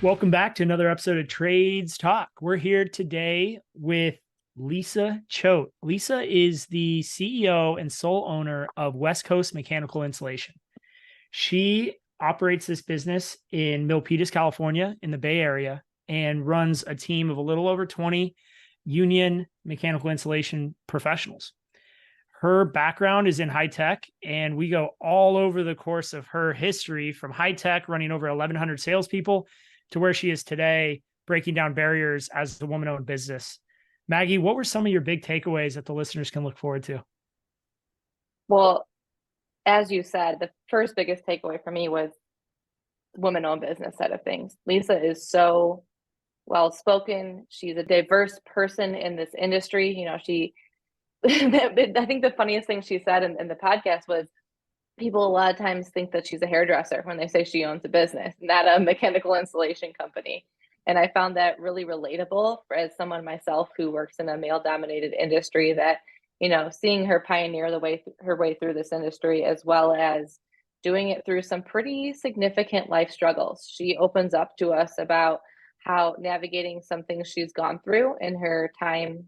Welcome back to another episode of Trades Talk. We're here today with Lisa Choate. Lisa is the CEO and sole owner of West Coast Mechanical Insulation. She operates this business in Milpitas, California, in the Bay Area, and runs a team of a little over 20 union mechanical insulation professionals. Her background is in high tech, and we go all over the course of her history from high tech, running over 1,100 salespeople, to where she is today, breaking down barriers as a woman-owned business. Maggie, what were some of your big takeaways that the listeners can look forward to? Well, as you said, the first biggest takeaway for me was woman-owned business side of things. Lisa is so well-spoken. She's a diverse person in this industry. I think the funniest thing she said in the podcast was, people a lot of times think that she's a hairdresser when they say she owns a business, not a mechanical insulation company. And I found that really relatable as someone myself who works in a male-dominated industry, that, seeing her pioneer her way through this industry, as well as doing it through some pretty significant life struggles. She opens up to us about how navigating some things she's gone through in her time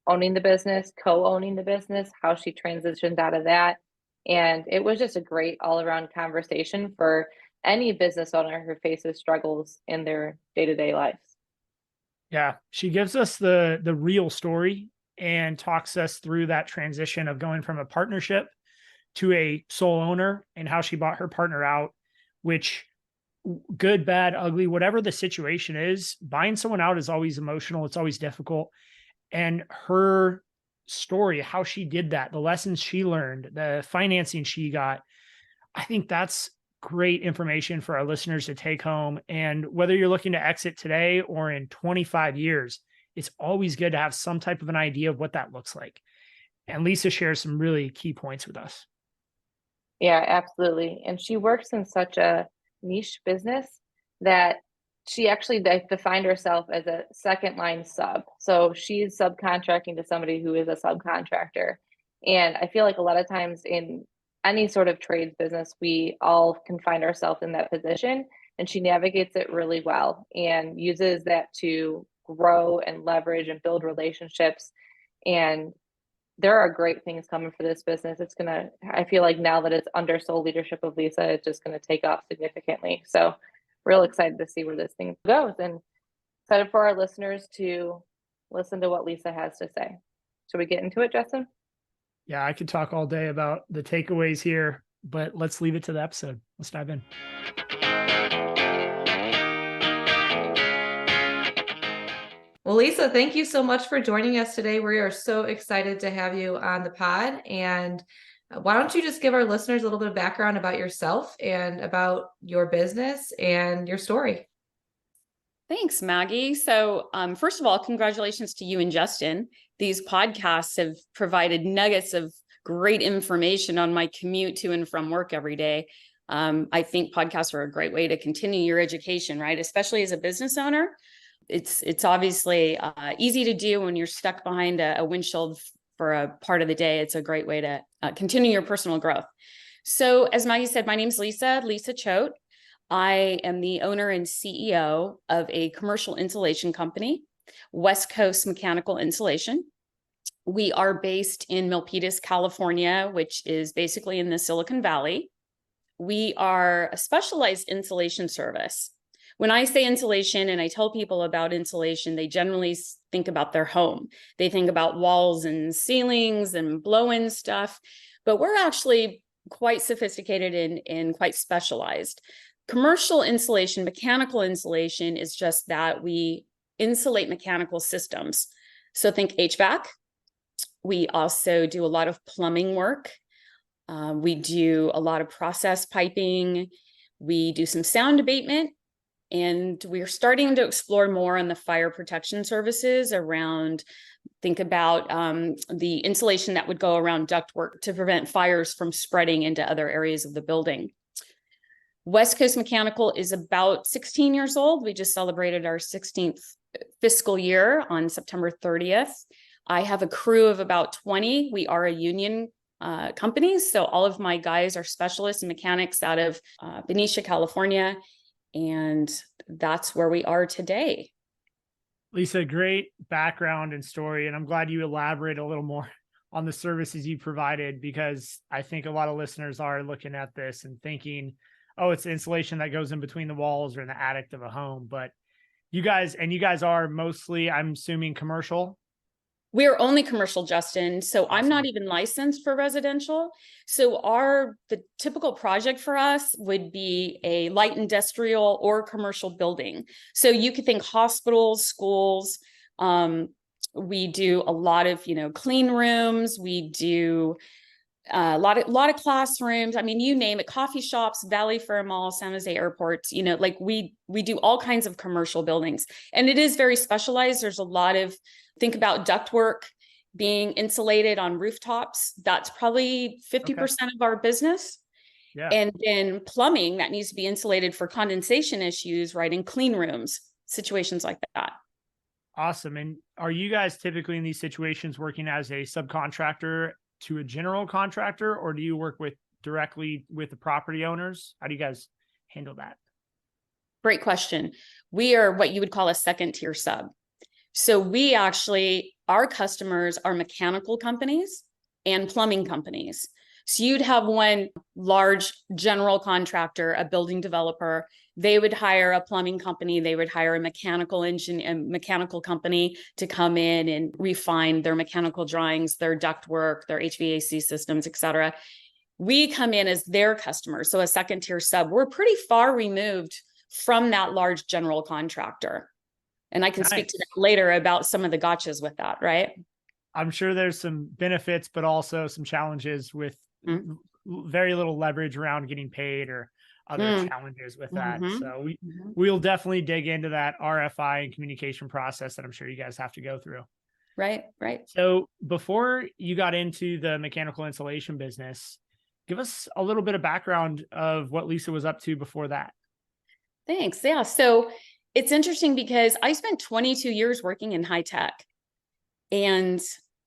owning the business, co-owning the business, how she transitioned out of that. And it was just a great all-around conversation for any business owner who faces struggles in their day-to-day lives. Yeah, she gives us the real story and talks us through that transition of going from a partnership to a sole owner, and how she bought her partner out, which, good, bad, ugly, whatever the situation is, buying someone out is always emotional. It's always difficult. And her story, how she did that, the lessons she learned, the financing she got, I think that's great information for our listeners to take home. And whether you're looking to exit today or in 25 years, it's always good to have some type of an idea of what that looks like. And Lisa shares some really key points with us. Yeah, absolutely. And she works in such a niche business that she actually defined herself as a second line sub. So she's subcontracting to somebody who is a subcontractor. And I feel like a lot of times in any sort of trades business, we all can find ourselves in that position. And she navigates it really well and uses that to grow and leverage and build relationships. And there are great things coming for this business. I feel like now that it's under sole leadership of Lisa, it's just going to take off significantly. So real excited to see where this thing goes, and excited for our listeners to listen to what Lisa has to say. Should we get into it, Justin? Yeah, I could talk all day about the takeaways here, but let's leave it to the episode. Let's dive in. Well, Lisa, thank you so much for joining us today. We are so excited to have you on the pod. And why don't you just give our listeners a little bit of background about yourself and about your business and your story? Thanks, Maggie. So first of all, congratulations to you and Justin. These podcasts have provided nuggets of great information on my commute to and from work every day. I think podcasts are a great way to continue your education, right? Especially as a business owner. It's obviously easy to do when you're stuck behind a windshield for a part of the day. It's a great way to continue your personal growth. So as Maggie said, my name is Lisa Choate. I am the owner and CEO of a commercial insulation company, West Coast Mechanical Insulation. We are based in Milpitas, California, which is basically in the Silicon Valley. We are a specialized insulation service. When I say insulation and I tell people about insulation, they generally think about their home. They think about walls and ceilings and blow-in stuff, but we're actually quite sophisticated and quite specialized. Commercial insulation, mechanical insulation is just that. We insulate mechanical systems. So think HVAC. We also do a lot of plumbing work. We do a lot of process piping. We do some sound abatement. And we're starting to explore more on the fire protection services around, think about the insulation that would go around ductwork to prevent fires from spreading into other areas of the building. West Coast Mechanical is about 16 years old. We just celebrated our 16th fiscal year on September 30th. I have a crew of about 20. We are a union company, so all of my guys are specialists and mechanics out of Benicia, California. And that's where we are today. Lisa, great background and story. And I'm glad you elaborate a little more on the services you provided, because I think a lot of listeners are looking at this and thinking, oh, it's insulation that goes in between the walls or in the attic of a home. But you guys are mostly, I'm assuming, commercial. We're only commercial, Justin. So Awesome. I'm not even licensed for residential. So the typical project for us would be a light industrial or commercial building. So you could think hospitals, schools. We do a lot of, clean rooms. We do a lot of classrooms. I mean, you name it, coffee shops, Valley Fair Mall, San Jose airports, like we do all kinds of commercial buildings, and it is very specialized. There's a lot of, think about ductwork being insulated on rooftops. That's probably 50% of our business. Yeah. And then plumbing that needs to be insulated for condensation issues, right? In clean rooms, situations like that. Awesome. And are you guys typically in these situations working as a subcontractor to a general contractor, or do you work directly with the property owners? How do you guys handle that? Great question. We are what you would call a second tier sub. So our customers are mechanical companies and plumbing companies. So you'd have one large general contractor, a building developer. They would hire a plumbing company. They would hire a mechanical company to come in and refine their mechanical drawings, their ductwork, their HVAC systems, et cetera. We come in as their customers. So a second tier sub. We're pretty far removed from that large general contractor. And I can speak to that later about some of the gotchas with that, right? I'm sure there's some benefits, but also some challenges with very little leverage around getting paid or other challenges with that. So we'll definitely dig into that RFI and communication process that I'm sure you guys have to go through. Right. So before you got into the mechanical insulation business, give us a little bit of background of what Lisa was up to before that. Thanks. Yeah. So it's interesting because I spent 22 years working in high tech, and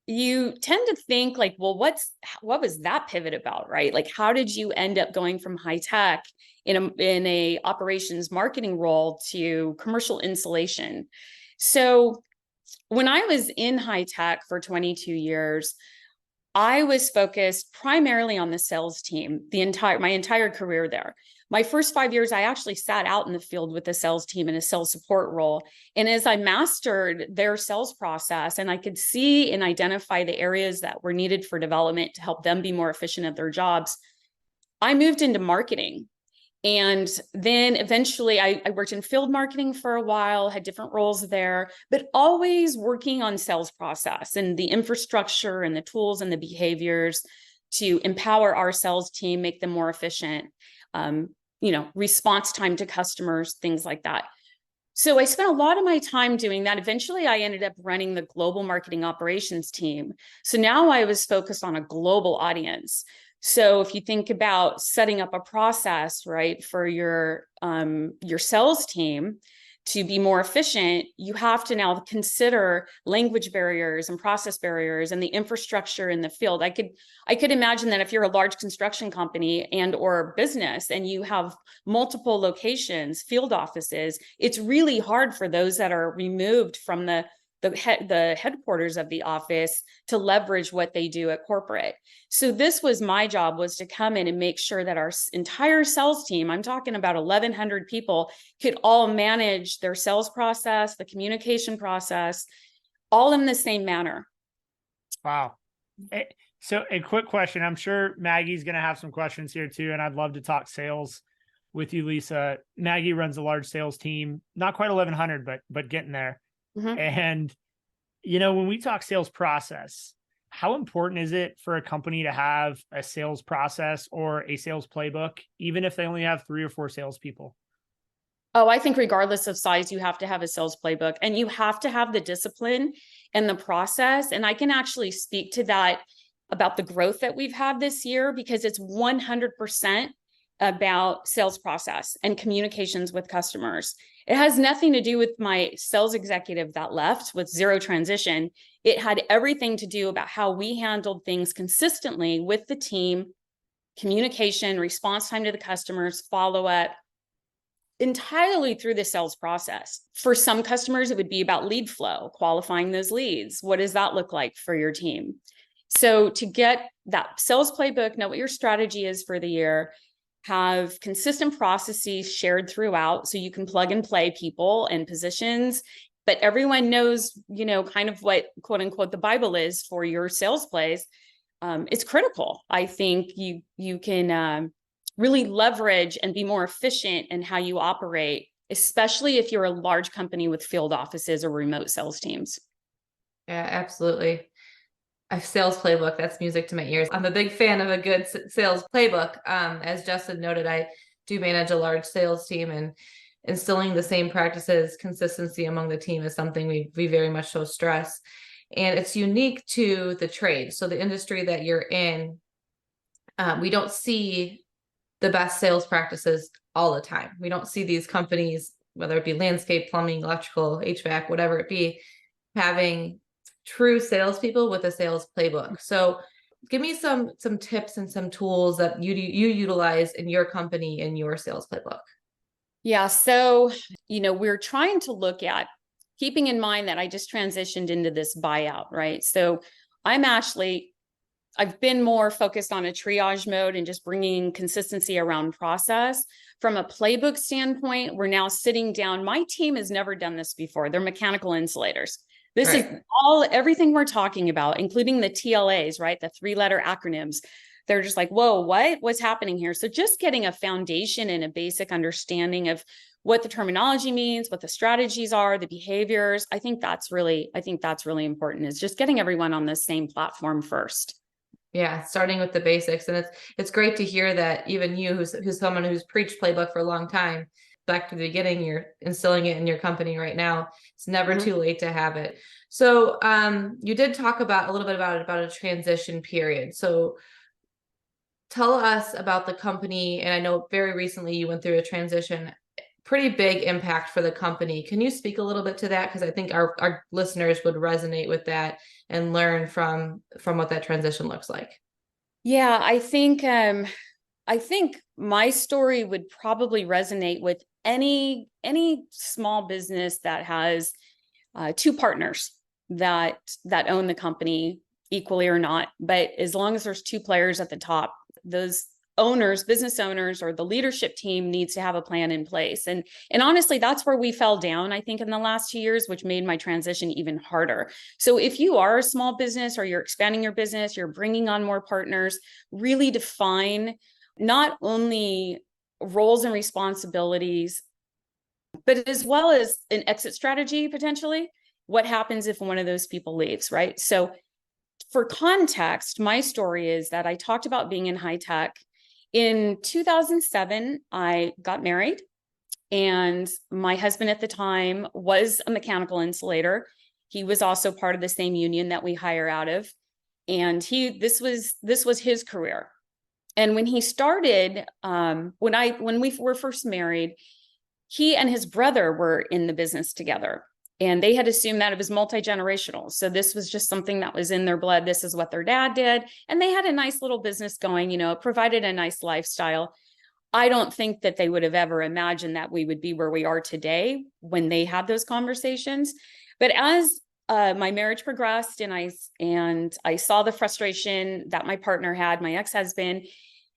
you tend to think like, well, what was that pivot about, right? Like, how did you end up going from high tech in a operations marketing role to commercial insulation? So when I was in high tech for 22 years, I was focused primarily on the sales team, my entire career there. My first 5 years, I actually sat out in the field with the sales team in a sales support role. And as I mastered their sales process and I could see and identify the areas that were needed for development to help them be more efficient at their jobs, I moved into marketing. And then eventually I worked in field marketing for a while, had different roles there, but always working on sales process and the infrastructure and the tools and the behaviors to empower our sales team, make them more efficient, response time to customers, things like that. So I spent a lot of my time doing that. Eventually, I ended up running the global marketing operations team. So now I was focused on a global audience. So if you think about setting up a process, right, for your sales team to be more efficient, you have to now consider language barriers and process barriers and the infrastructure in the field. I could imagine that if you're a large construction company and or business and you have multiple locations, field offices, it's really hard for those that are removed from the headquarters of the office to leverage what they do at corporate. So this was my job, was to come in and make sure that our entire sales team, I'm talking about 1,100 people, could all manage their sales process, the communication process, all in the same manner. Wow. So a quick question. I'm sure Maggie's going to have some questions here too, and I'd love to talk sales with you, Lisa. Maggie runs a large sales team, not quite 1,100, but getting there. And, when we talk sales process, how important is it for a company to have a sales process or a sales playbook, even if they only have 3 or 4 salespeople? Oh, I think regardless of size, you have to have a sales playbook and you have to have the discipline and the process. And I can actually speak to that about the growth that we've had this year, because it's 100% about sales process and communications with customers. It has nothing to do with my sales executive that left with zero transition. It had everything to do about how we handled things consistently with the team, communication, response time to the customers, follow up. entirely through the sales process. For some customers, it would be about lead flow, qualifying those leads. What does that look like for your team? So to get that sales playbook, know what your strategy is for the year, have consistent processes shared throughout so you can plug and play people and positions, but everyone knows, kind of what quote unquote the Bible is for your sales plays. It's critical. I think you can really leverage and be more efficient in how you operate, especially if you're a large company with field offices or remote sales teams. Yeah, absolutely. A sales playbook, that's music to my ears. I'm a big fan of a good sales playbook. As Justin noted, I do manage a large sales team, and instilling the same practices, consistency among the team is something we very much so stress. And it's unique to the trade. So the industry that you're in, we don't see the best sales practices all the time. We don't see these companies, whether it be landscape, plumbing, electrical, HVAC, whatever it be, having true salespeople with a sales playbook. So give me some tips and some tools that you utilize in your company in your sales playbook. Yeah. So, we're trying to look at, keeping in mind that I just transitioned into this buyout, right? So I've been more focused on a triage mode and just bringing consistency around process. From a playbook standpoint, we're now sitting down. My team has never done this before. They're mechanical insulators. This is everything we're talking about, including the TLAs, right? The 3-letter acronyms. They're just like, whoa, what's happening here? So just getting a foundation and a basic understanding of what the terminology means, what the strategies are, the behaviors. I think that's really important, is just getting everyone on the same platform first. Yeah, starting with the basics. And it's great to hear that even you, who's someone who's preached playbook for a long time, back to the beginning, you're instilling it in your company right now. It's never too late to have it. So you did talk about a little bit about a transition period. So tell us about the company. And I know very recently you went through a transition, pretty big impact for the company. Can you speak a little bit to that? Because I think our listeners would resonate with that and learn from what that transition looks like. Yeah, I think my story would probably resonate with any small business that has 2 partners that own the company equally or not. But as long as there's 2 players at the top, those business owners, or the leadership team needs to have a plan in place. And honestly, that's where we fell down, I think, in the last 2 years, which made my transition even harder. So if you are a small business or you're expanding your business, you're bringing on more partners, really define not only roles and responsibilities, but as well as an exit strategy, potentially. What happens if one of those people leaves, right? So for context, my story is that I talked about being in high tech. In 2007, I got married, and my husband at the time was a mechanical insulator. He was also part of the same union that we hire out of. And this was his career. And when he started, when we were first married, he and his brother were in the business together, and they had assumed that it was multi-generational. So this was just something that was in their blood. This is what their dad did. And they had a nice little business going, it provided a nice lifestyle. I don't think that they would have ever imagined that we would be where we are today when they had those conversations. But as my marriage progressed, and I saw the frustration that my partner had, my ex-husband,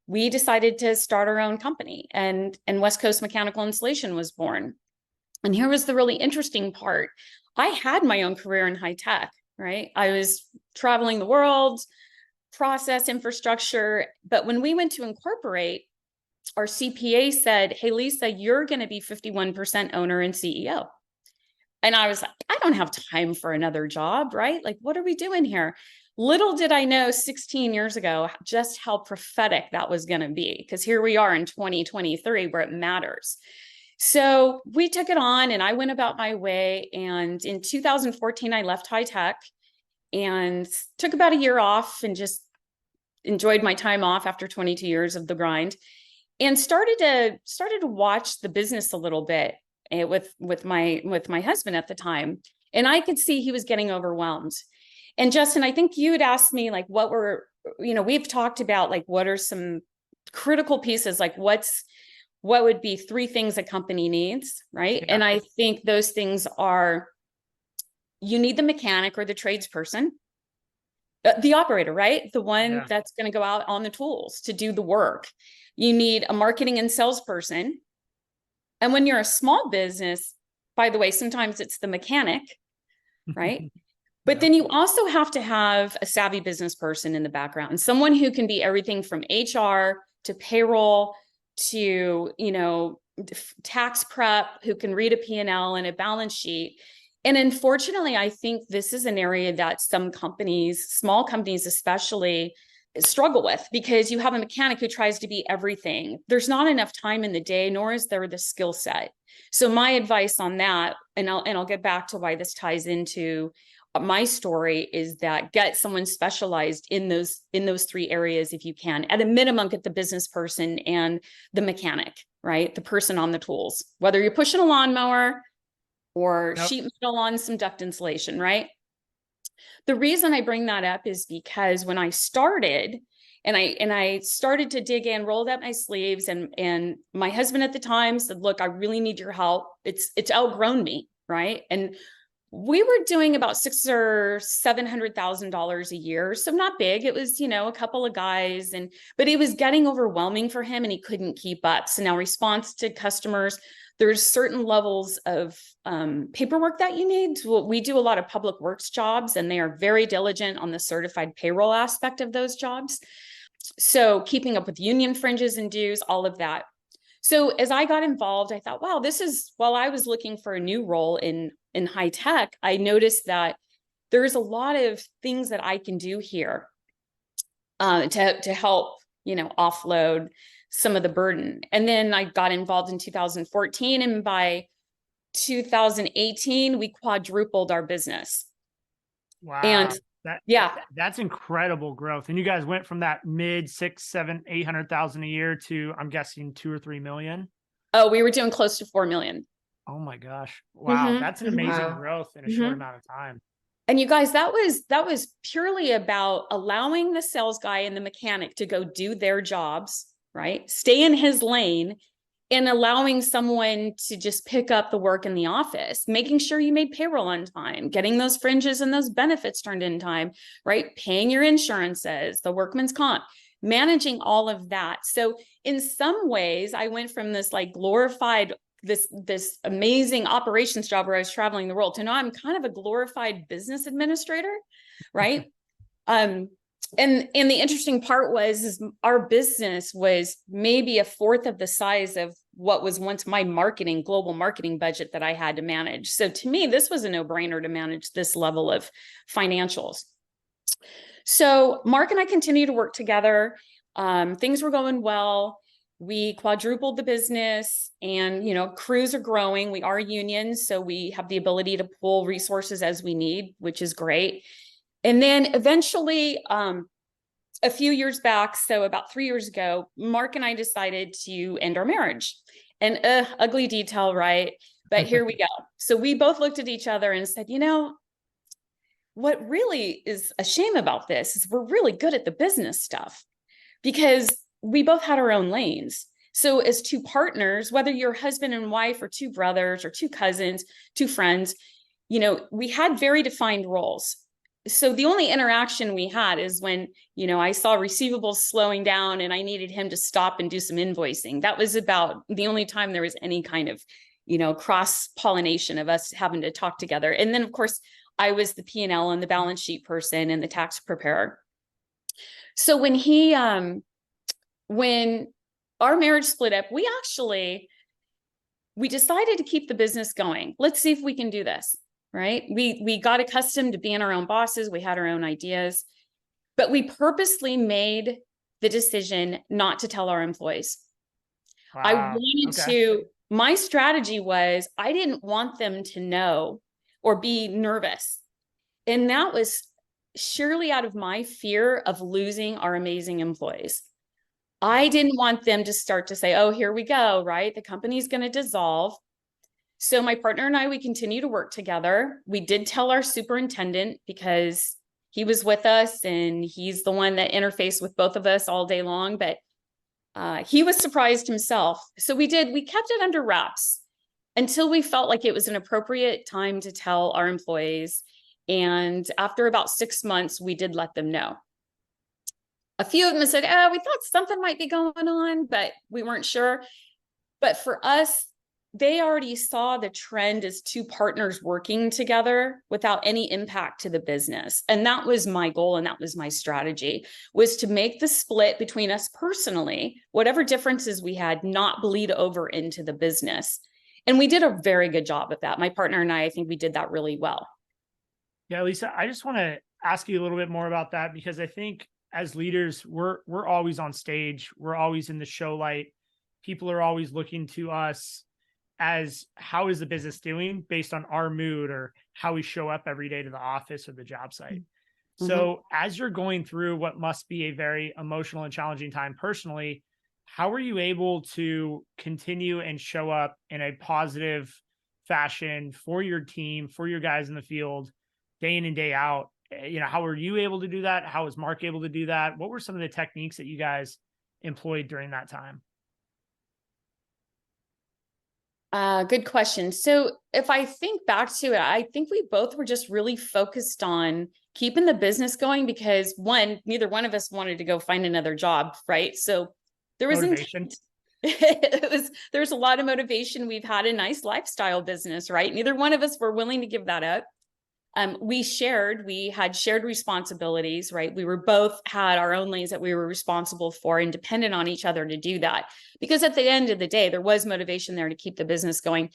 we decided to start our own company, and West Coast Mechanical Insulation was born. And here was the really interesting part. I had my own career in high tech, right? I was traveling the world, process infrastructure. But when we went to incorporate, our CPA said, hey, Lisa, you're going to be 51% owner and CEO. And I was like, I don't have time for another job, right? Like, what are we doing here? Little did I know 16 years ago just how prophetic that was going to be, because here we are in 2023 where it matters. So we took it on, and I went about my way. And in 2014, I left high tech and took about a year off and just enjoyed my time off after 22 years of the grind, and started to watch the business a little bit with my husband at the time. And I could see he was getting overwhelmed. And Justin, I think you had asked me, like, we've talked about, like, what are some critical pieces, like what's what would be 3 things a company needs, right? Yeah. And I think those things are, you need the mechanic or the tradesperson, the operator, right? The one that's going to go out on the tools to do the work. You need a marketing and salesperson. And when you're a small business, by the way, sometimes it's the mechanic, right? But then you also have to have a savvy business person in the background, someone who can be everything from HR to payroll to, tax prep, who can read a P&L and a balance sheet. And unfortunately, I think this is an area that some companies, small companies especially, struggle with, because you have a mechanic who tries to be everything. There's not enough time in the day, nor is there the skill set. So my advice on that, and I'll get back to why this ties into my story, is that get someone specialized in those 3 areas if you can. At a minimum, get the business person and the mechanic, right? The person on the tools, whether you're pushing a lawnmower or sheet metal on some duct insulation, right? The reason I bring that up is because when I started, and I started to dig in, rolled up my sleeves, and my husband at the time said, "Look, I really need your help. It's outgrown me," right? And we were doing about $600,000 or $700,000 a year, so not big. It was, a couple of guys, but it was getting overwhelming for him, and he couldn't keep up. So now, response to customers, there's certain levels of paperwork that you need. We do a lot of public works jobs, and they are very diligent on the certified payroll aspect of those jobs. So keeping up with union fringes and dues, all of that. So as I got involved, I thought, wow, while I was looking for a new role in high tech, I noticed that there's a lot of things that I can do here to help, offload some of the burden. And then I got involved in 2014, and by 2018, we quadrupled our business. Wow. And that's incredible growth. And you guys went from that mid 600,000, 700,000, 800,000 a year to, I'm guessing, 2 or 3 million. Oh, we were doing close to 4 million. Oh my gosh. Wow. Mm-hmm. That's an amazing Wow. growth in a short amount of time. And you guys, that was purely about allowing the sales guy and the mechanic to go do their jobs, right? Stay in his lane, and allowing someone to just pick up the work in the office, making sure you made payroll on time, getting those fringes and those benefits turned in time, right? Paying your insurances, the workman's comp, managing all of that. So in some ways, I went from this like glorified, this amazing operations job where I was traveling the world, to now I'm kind of a glorified business administrator, right? And the interesting part is our business was maybe a fourth of the size of what was once my global marketing budget that I had to manage. So to me, this was a no-brainer to manage this level of financials. So Mark and I continue to work together. Things were going well. We quadrupled the business, and, crews are growing. We are unions, so we have the ability to pull resources as we need, which is great. And then eventually, a few years back, so about 3 years ago, Mark and I decided to end our marriage. And ugly detail, right? But here we go. So we both looked at each other and said, what really is a shame about this is we're really good at the business stuff, because we both had our own lanes. So as 2 partners, whether you're husband and wife or 2 brothers or 2 cousins, 2 friends, we had very defined roles. So the only interaction we had is when, I saw receivables slowing down and I needed him to stop and do some invoicing. That was about the only time there was any kind of, cross-pollination of us having to talk together. And then, of course, I was the P&L and the balance sheet person and the tax preparer. So when our marriage split up, we decided to keep the business going. Let's see if we can do this. Right? We got accustomed to being our own bosses. We had our own ideas, but we purposely made the decision not to tell our employees. Wow. I wanted my strategy was, I didn't want them to know or be nervous. And that was surely out of my fear of losing our amazing employees. I didn't want them to start to say, oh, here we go, right? The company's going to dissolve. So my partner and I, we continue to work together. We did tell our superintendent, because he was with us and he's the one that interfaced with both of us all day long. But He was surprised himself. So we kept it under wraps until we felt like it was an appropriate time to tell our employees. And after about 6 months, we did let them know. A few of them said, oh, we thought something might be going on, but we weren't sure. But for us, they already saw the trend as two partners working together without any impact to the business. And that was my goal. And that was my strategy, was to make the split between us personally, whatever differences we had, not bleed over into the business. And we did a very good job of that. My partner and I think we did that really well. Yeah, Lisa, I just want to ask you a little bit more about that, because I think as leaders, we're always on stage. We're always in the show light. People are always looking to us as how is the business doing based on our mood or how we show up every day to the office or the job site. Mm-hmm. So as you're going through what must be a very emotional and challenging time personally, how are you able to continue and show up in a positive fashion for your team, for your guys in the field, day in and day out? You know, how were you able to do that? How was Mark able to do that? What were some of the techniques that you guys employed during that time? Good question. So if I think back to it, I think we both were just really focused on keeping the business going because neither one of us wanted to go find another job, right? So there was motivation. There's a lot of motivation. We've had a nice lifestyle business, right? Neither one of us were willing to give that up. We had shared responsibilities, right? We were both had our own lanes that we were responsible for and dependent on each other to do that. Because at the end of the day, there was motivation there to keep the business going.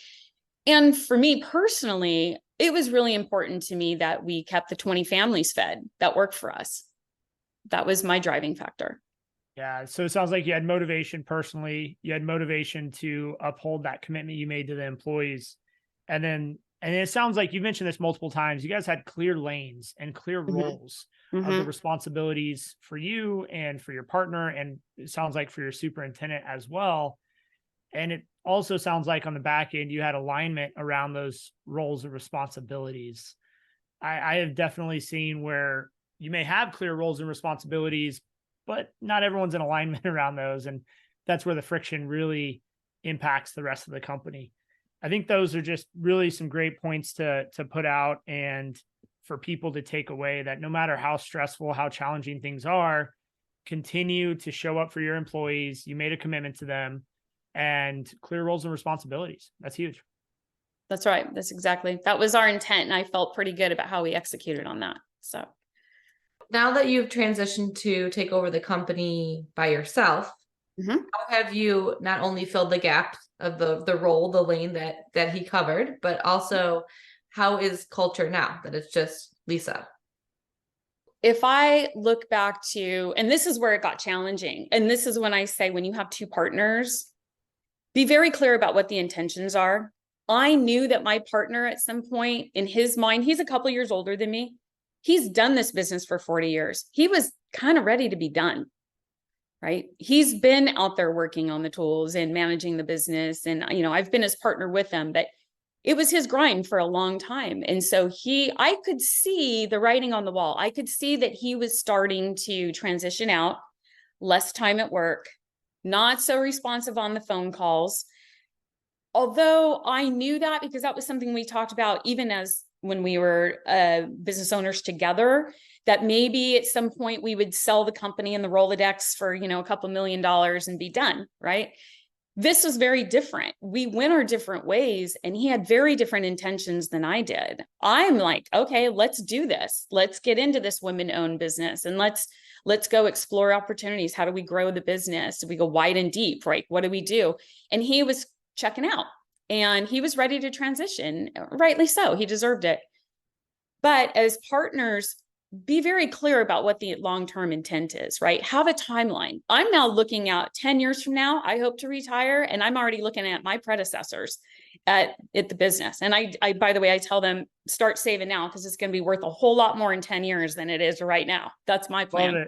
And for me personally, it was really important to me that we kept the 20 families fed that worked for us. That was my driving factor. Yeah. So it sounds like you had motivation personally. You had motivation to uphold that commitment you made to the employees. And it sounds like you mentioned this multiple times. You guys had clear lanes and clear roles of the responsibilities for you and for your partner. And it sounds like for your superintendent as well. And it also sounds like on the back end, you had alignment around those roles and responsibilities. I have definitely seen where you may have clear roles and responsibilities, but not everyone's in alignment around those. And that's where the friction really impacts the rest of the company. I think those are just really some great points to put out and for people to take away, that no matter how stressful, how challenging things are, continue to show up for your employees. You made a commitment to them, and clear roles and responsibilities. That's huge. That's right. That was our intent. And I felt pretty good about how we executed on that. So now that you've transitioned to take over the company by yourself, how have you not only filled the gap of the role, the lane that he covered, but also how is culture now that it's just Lisa? If I look back to, and this is where it got challenging, and this is when I say, when you have two partners, be very clear about what the intentions are. I knew that my partner at some point in his mind, he's a couple years older than me. He's done this business for 40 years. He was kind of ready to be done. Right? He's been out there working on the tools and managing the business. And, I've been his partner with him, but it was his grind for a long time. And so I could see the writing on the wall. I could see that he was starting to transition out, less time at work, not so responsive on the phone calls. Although I knew that because that was something we talked about even as when we were business owners together, that maybe at some point we would sell the company and the Rolodex for, a couple $1 million and be done, right? This was very different. We went our different ways and he had very different intentions than I did. I'm like, okay, let's do this. Let's get into this women-owned business and let's go explore opportunities. How do we grow the business? Do we go wide and deep, right? What do we do? And he was checking out and he was ready to transition, rightly so. He deserved it. But as partners, be very clear about what the long-term intent is, right? Have a timeline. I'm now looking out 10 years from now, I hope to retire. And I'm already looking at my predecessors at the business. And I, by the way, I tell them, start saving now because it's going to be worth a whole lot more in 10 years than it is right now. That's my plan.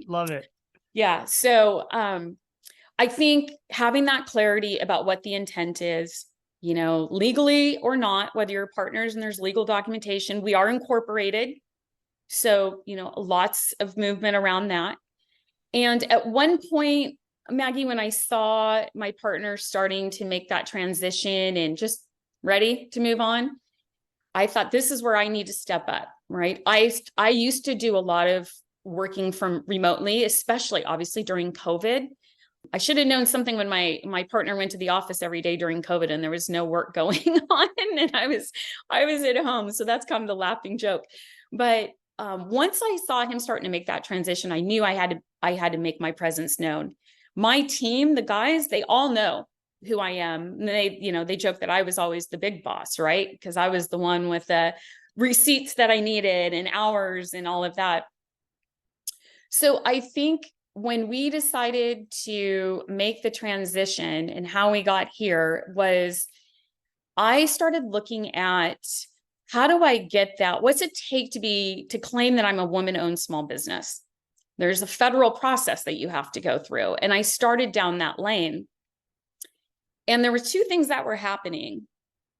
Love it. Yeah. So I think having that clarity about what the intent is, legally or not, whether you're partners and there's legal documentation, we are incorporated. So, lots of movement around that. And at one point, Maggie, when I saw my partner starting to make that transition and just ready to move on, I thought this is where I need to step up, right? I used to do a lot of working from remotely, especially obviously during COVID. I should have known something when my partner went to the office every day during COVID and there was no work going on, and I was at home. So that's kind of the laughing joke. But once I saw him starting to make that transition, I knew I had to make my presence known. My team, the guys, they all know who I am. And they joke that I was always the big boss, right? Because I was the one with the receipts that I needed and hours and all of that. So I think when we decided to make the transition and how we got here was I started looking at how do I get that? What's it take to claim that I'm a woman-owned small business? There's a federal process that you have to go through. And I started down that lane. And there were two things that were happening.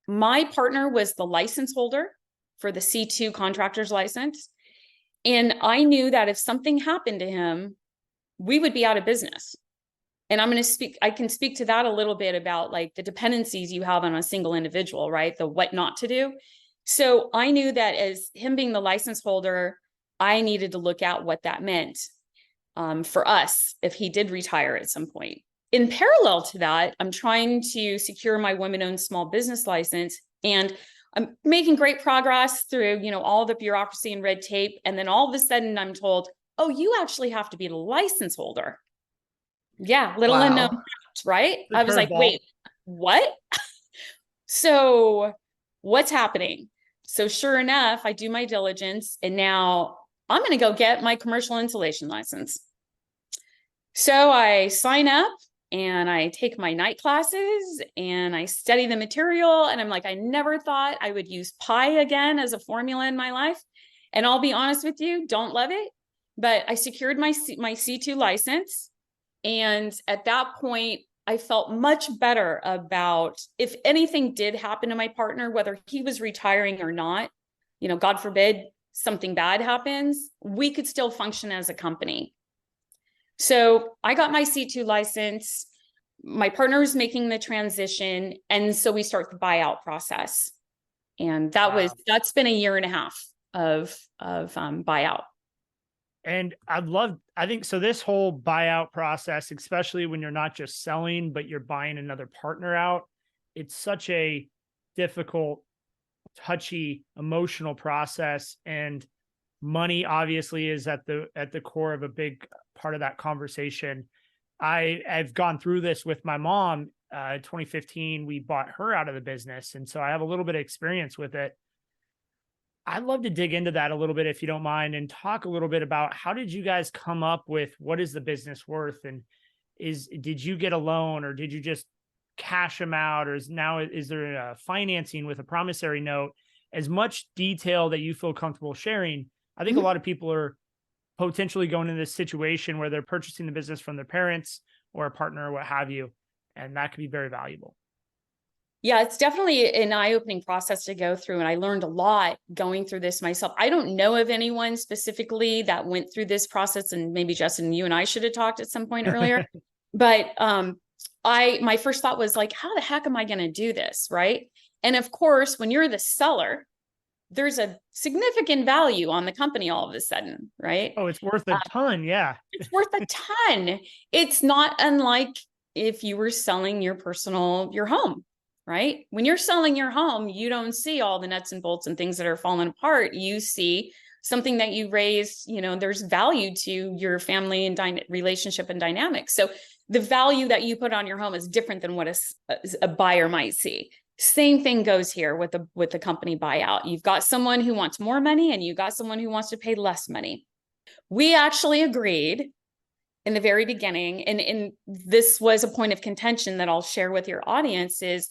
My partner was the license holder for the C2 contractor's license. And I knew that if something happened to him, we would be out of business. And I can speak to that a little bit about like the dependencies you have on a single individual, right? The what not to do. So I knew that as him being the license holder, I needed to look at what that meant for us if he did retire at some point. In parallel to that, I'm trying to secure my women-owned small business license, and I'm making great progress through, all the bureaucracy and red tape. And then all of a sudden I'm told, oh, you actually have to be the license holder. Yeah, little unknown fact, right? I was like, wait, what? So what's happening? So sure enough, I do my diligence, and now I'm going to go get my commercial installation license. So I sign up and I take my night classes and I study the material. And I'm like, I never thought I would use pi again as a formula in my life. And I'll be honest with you, don't love it. But I secured my C2 license. And at that point, I felt much better about if anything did happen to my partner, whether he was retiring or not, God forbid something bad happens, we could still function as a company. So I got my C2 license. My partner was making the transition. And so we start the buyout process. And that's been a year and a half of buyout. And I think so this whole buyout process, especially when you're not just selling, but you're buying another partner out, it's such a difficult, touchy, emotional process. And money obviously is at the core of a big part of that conversation. I've gone through this with my mom. 2015, we bought her out of the business. And so I have a little bit of experience with it. I'd love to dig into that a little bit, if you don't mind, and talk a little bit about how did you guys come up with what is the business worth? And did you get a loan, or did you just cash them out? Or is there a financing with a promissory note? As much detail that you feel comfortable sharing. I think a lot of people are potentially going into this situation where they're purchasing the business from their parents or a partner or what have you. And that could be very valuable. Yeah, it's definitely an eye-opening process to go through. And I learned a lot going through this myself. I don't know of anyone specifically that went through this process, and maybe Justin, you and I should have talked at some point earlier. But my first thought was like, how the heck am I going to do this? Right. And of course, when you're the seller, there's a significant value on the company all of a sudden, right? Oh, it's worth a ton. Yeah. It's worth a ton. It's not unlike if you were selling your home. Right? When you're selling your home, you don't see all the nuts and bolts and things that are falling apart. You see something that you raised, there's value to your family and relationship and dynamics. So the value that you put on your home is different than what a buyer might see. Same thing goes here with the company buyout. You've got someone who wants more money and you've got someone who wants to pay less money. We actually agreed in the very beginning, and this was a point of contention that I'll share with your audience, is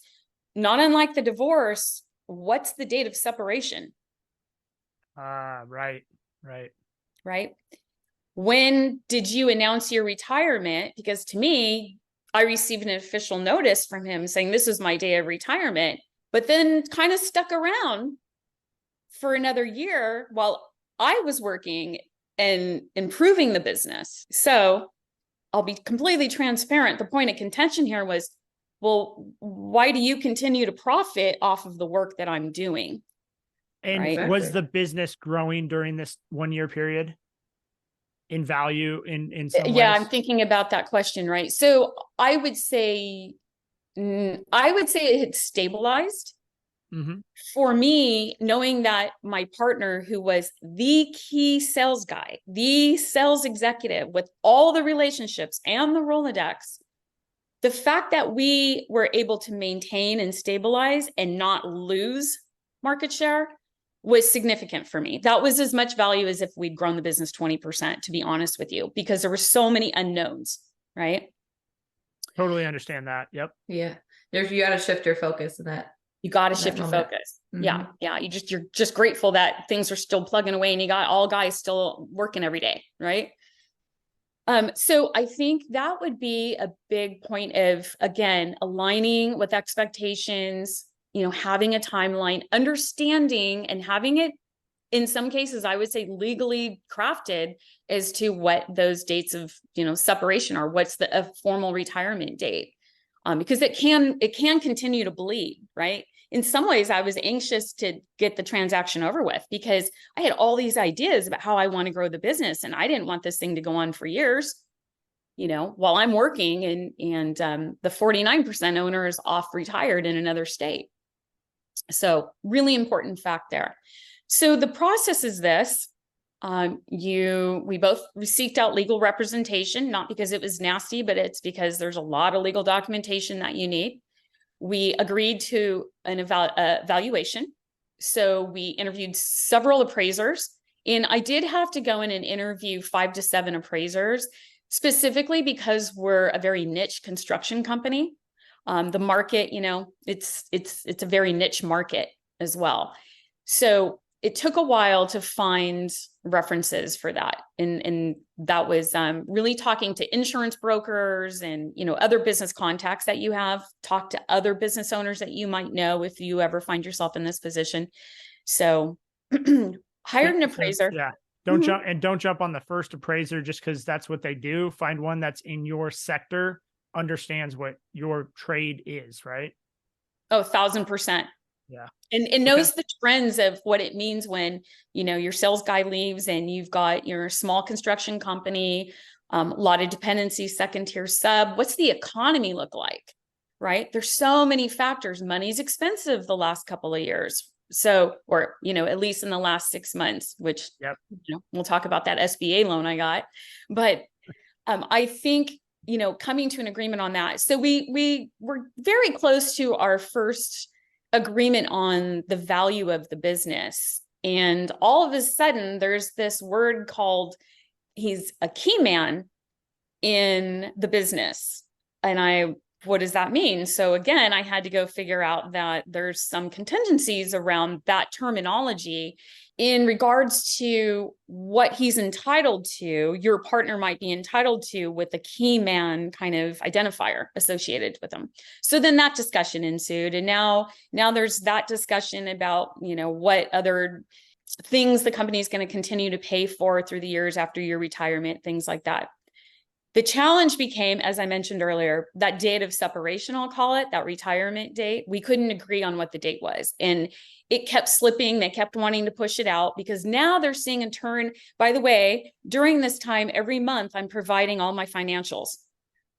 not unlike the divorce, what's the date of separation? Right. Right. When did you announce your retirement? Because to me, I received an official notice from him saying this is my day of retirement, but then kind of stuck around for another year while I was working and improving the business. So I'll be completely transparent. The point of contention here was, well, why do you continue to profit off of the work that I'm doing? And Right. was Exactly. the business growing during this 1 year period in value in some Yeah, ways? I'm thinking about that question, right? So I would say it had stabilized. Mm-hmm. For me, knowing that my partner, who was the key sales guy, the sales executive with all the relationships and the Rolodex, the fact that we were able to maintain and stabilize and not lose market share was significant for me. That was as much value as if we'd grown the business 20%, to be honest with you, because there were so many unknowns, right? Totally understand that. Yep. Yeah. You got to shift your focus in that. You got to That shift your moment. focus. Mhm. Yeah. Yeah. You're just grateful that things are still plugging away and you got all guys still working every day. Right. So I think that would be a big point of, again, aligning with expectations, having a timeline, understanding and having it, in some cases, I would say legally crafted as to what those dates of, separation are. What's a formal retirement date? Because it can continue to bleed, right? In some ways, I was anxious to get the transaction over with because I had all these ideas about how I want to grow the business, and I didn't want this thing to go on for years, while I'm working, and the 49% owner is off retired in another state. So really important fact there. So the process is this. We both seeked out legal representation, not because it was nasty, but it's because there's a lot of legal documentation that you need. We agreed to an evaluation. So we interviewed several appraisers, and I did have to go in and interview 5 to 7 appraisers, specifically because we're a very niche construction company. The market, it's a very niche market as well. So it took a while to find references for that. And that was really talking to insurance brokers and, other business contacts that you have. Talk to other business owners that you might know if you ever find yourself in this position. So hired an appraiser. Yeah. Don't jump on the first appraiser just because that's what they do. Find one that's in your sector, understands what your trade is, right? Oh, 1,000%. Yeah. And knows the trends of what it means when, your sales guy leaves and you've got your small construction company, a lot of dependencies, second tier sub. What's the economy look like? Right? There's so many factors. Money's expensive the last couple of years. So, or, at least in the last 6 months, which, we'll talk about that SBA loan I got. But I think, coming to an agreement on that. So we were very close to our first agreement on the value of the business. And all of a sudden, there's this word called, he's a key man in the business. And what does that mean? So again, I had to go figure out that there's some contingencies around that terminology in regards to what he's entitled to, your partner might be entitled to with the key man kind of identifier associated with them. So then that discussion ensued. And now there's that discussion about, what other things the company is going to continue to pay for through the years after your retirement, things like that. The challenge became, as I mentioned earlier, that date of separation, I'll call it, that retirement date. We couldn't agree on what the date was. And it kept slipping. They kept wanting to push it out because now they're seeing a turn. By the way, during this time, every month, I'm providing all my financials.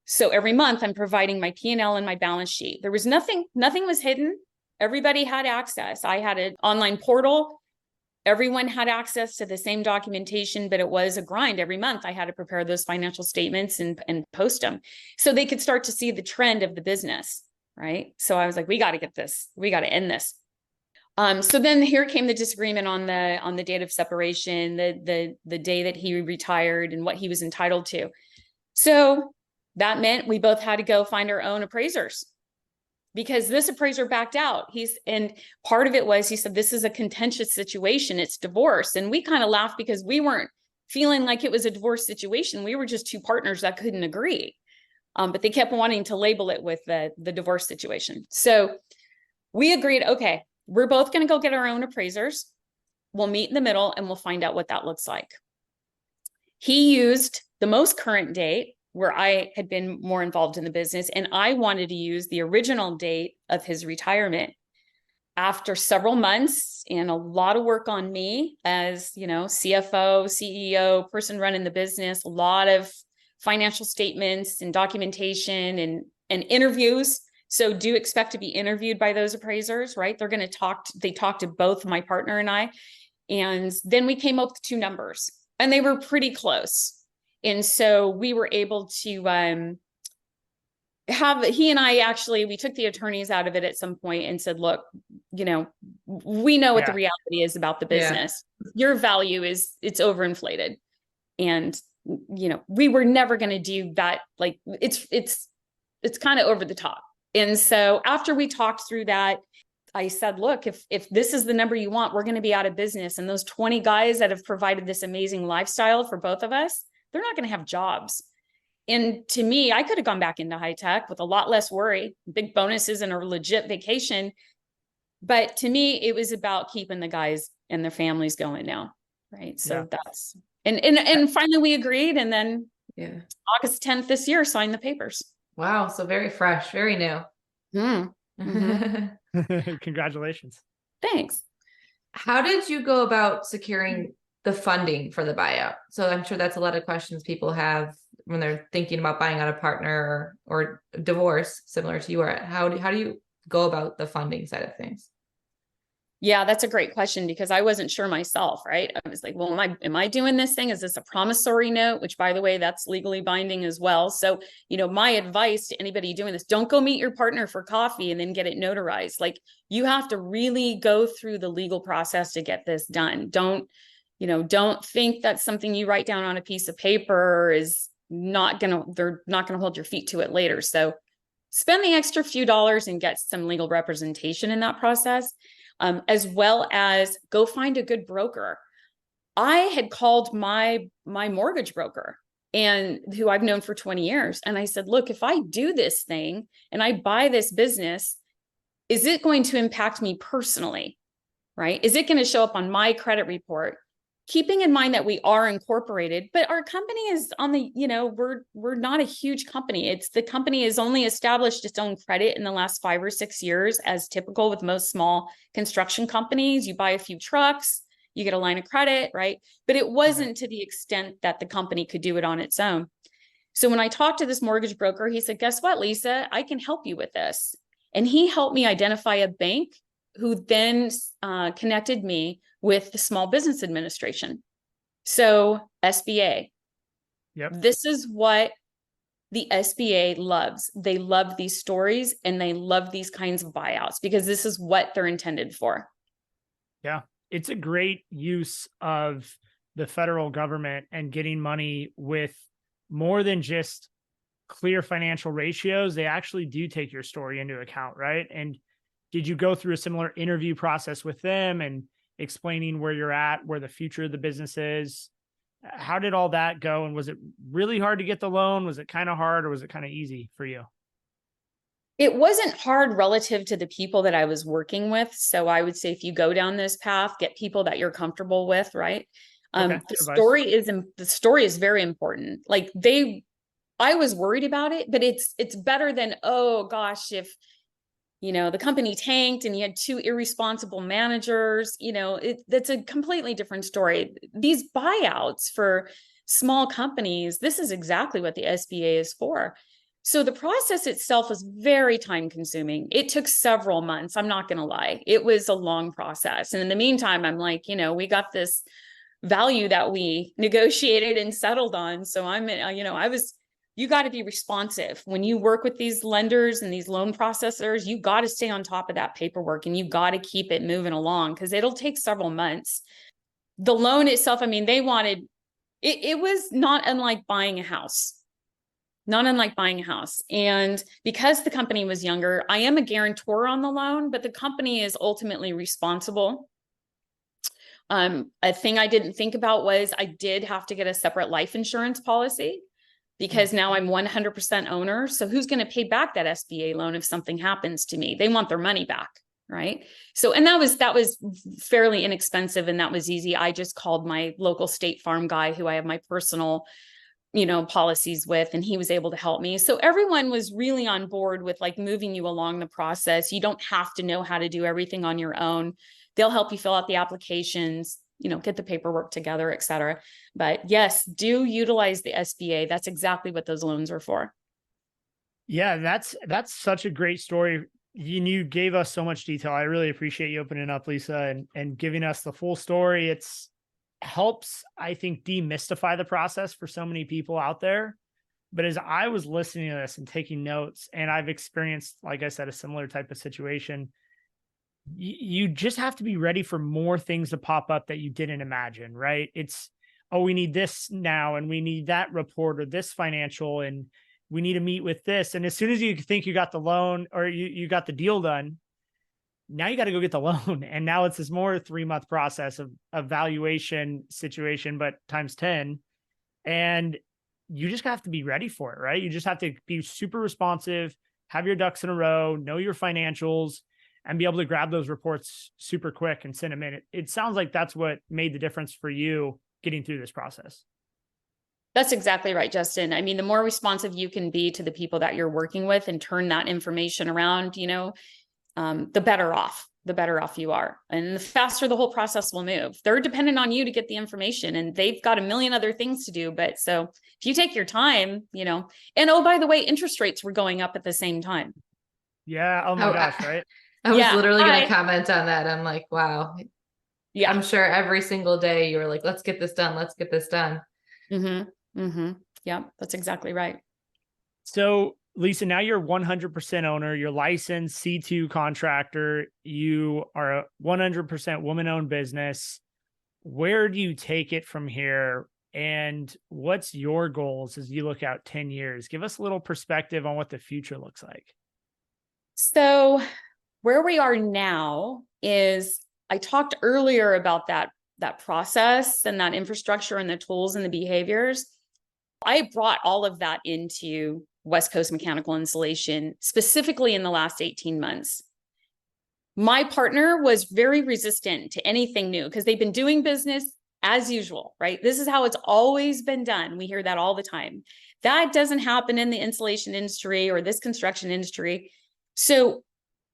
So every month I'm providing my P&L and my balance sheet. There was nothing was hidden. Everybody had access. I had an online portal. Everyone had access to the same documentation, but it was a grind. Every month I had to prepare those financial statements and post them so they could start to see the trend of the business, right? So I was like, we got to get this. We got to end this. So then here came the disagreement on the date of separation, the day that he retired and what he was entitled to. So that meant we both had to go find our own appraisers, because this appraiser backed out. And part of it was, he said, this is a contentious situation. It's divorce. And we kind of laughed because we weren't feeling like it was a divorce situation. We were just two partners that couldn't agree. But they kept wanting to label it with the divorce situation. So we agreed, okay, we're both going to go get our own appraisers. We'll meet in the middle and we'll find out what that looks like. He used the most current date, where I had been more involved in the business. And I wanted to use the original date of his retirement. After several months and a lot of work on me as, CFO, CEO, person running the business, a lot of financial statements and documentation and interviews. So do expect to be interviewed by those appraisers, right? They talked to both my partner and I. And then we came up with two numbers and they were pretty close. And so we were able to he and I we took the attorneys out of it at some point and said, look, we know what the reality is about the business. Your value it's overinflated. And, we were never going to do that. Like it's kind of over the top. And so after we talked through that, I said, look, if this is the number you want, we're going to be out of business. And those 20 guys that have provided this amazing lifestyle for both of us, they're not going to have jobs. And to me, I could have gone back into high tech with a lot less worry, big bonuses and a legit vacation. But to me, it was about keeping the guys and their families going now. Right. So that's, and finally we agreed. And then August 10th this year, signed the papers. Wow. So very fresh, very new. Mm-hmm. Congratulations. Thanks. How did you go about securing the funding for the buyout? So I'm sure that's a lot of questions people have when they're thinking about buying out a partner or divorce, similar to you are. How do you go about the funding side of things? Yeah, that's a great question because I wasn't sure myself, right? I was like, well, am I doing this thing? Is this a promissory note? Which, by the way, that's legally binding as well. So, my advice to anybody doing this, don't go meet your partner for coffee and then get it notarized. Like you have to really go through the legal process to get this done. Don't think that something you write down on a piece of paper is they're not going to hold your feet to it later. So spend the extra few dollars and get some legal representation in that process. As well as go find a good broker. I had called my mortgage broker and who I've known for 20 years. And I said, look, if I do this thing and I buy this business, is it going to impact me personally? Right? Is it going to show up on my credit report? Keeping in mind that we are incorporated, but our company is on the, we're not a huge company. The company has only established its own credit in the last 5 or 6 years, as typical with most small construction companies. You buy a few trucks, you get a line of credit, right? But it wasn't to the extent that the company could do it on its own. So when I talked to this mortgage broker, he said, guess what, Lisa, I can help you with this. And he helped me identify a bank who then connected me with the Small Business Administration. So SBA. Yep. This is what the SBA loves. They love these stories and they love these kinds of buyouts because this is what they're intended for. Yeah. It's a great use of the federal government and getting money with more than just clear financial ratios. They actually do take your story into account, right? And did you go through a similar interview process with them and explaining where you're at, where the future of the business is? How did all that go? And was it really hard to get the loan? Was it kind of hard or was it kind of easy for you? It wasn't hard relative to the people that I was working with. So I would say if you go down this path, get people that you're comfortable with, right? Okay, the story is very important. Like I was worried about it, but it's better than, oh gosh, if the company tanked and you had 2 irresponsible managers, that's a completely different story. These buyouts for small companies, this is exactly what the SBA is for. So the process itself was very time consuming. It took several months. I'm not going to lie. It was a long process. And in the meantime, I'm like, we got this value that we negotiated and settled on. So you got to be responsive. When you work with these lenders and these loan processors, you got to stay on top of that paperwork and you got to keep it moving along because it'll take several months. The loan itself, they wanted, it was not unlike buying a house. Not unlike buying a house. And because the company was younger, I am a guarantor on the loan, but the company is ultimately responsible. A thing I didn't think about was I did have to get a separate life insurance policy because now I'm 100% owner. So who's going to pay back that SBA loan if something happens to me? They want their money back, right? So, and that was fairly inexpensive and that was easy. I just called my local State Farm guy who I have my personal policies with, and he was able to help me. So everyone was really on board with like moving you along the process. You don't have to know how to do everything on your own. They'll help you fill out the applications, get the paperwork together, et cetera. But yes, do utilize the SBA. That's exactly what those loans are for. Yeah, that's such a great story. You gave us so much detail. I really appreciate you opening up, Lisa, and giving us the full story. It's helps, I think, demystify the process for so many people out there. But as I was listening to this and taking notes, and I've experienced, like I said, a similar type of situation, you just have to be ready for more things to pop up that you didn't imagine, right? It's, oh, we need this now, and we need that report or this financial, and we need to meet with this. And as soon as you think you got the loan or you got the deal done, now you got to go get the loan. And now it's this more 3-month process of valuation situation, but times 10. And you just have to be ready for it, right? You just have to be super responsive, have your ducks in a row, know your financials, and be able to grab those reports super quick and send them in. It sounds like that's what made the difference for you getting through this process. That's exactly right, Justin. I mean, the more responsive you can be to the people that you're working with and turn that information around, the better off you are. And the faster the whole process will move. They're dependent on you to get the information, and they've got a million other things to do. But so if you take your time, and oh, by the way, interest rates were going up at the same time. Yeah. Oh my gosh. Right. I was literally going to comment on that. I'm like, wow. Yeah. I'm sure every single day you were like, let's get this done. Let's get this done. Mm-hmm. Mm-hmm. Yeah, that's exactly right. So Lisa, now you're 100% owner, you're licensed C2 contractor, you are a 100% woman-owned business. Where do you take it from here? And what's your goals as you look out 10 years? Give us a little perspective on what the future looks like. So where we are now is, I talked earlier about that process and that infrastructure and the tools and the behaviors. I brought all of that into West Coast Mechanical Insulation, specifically in the last 18 months. My partner was very resistant to anything new because they've been doing business as usual, right? This is how it's always been done. We hear that all the time. That doesn't happen in the insulation industry or this construction industry. So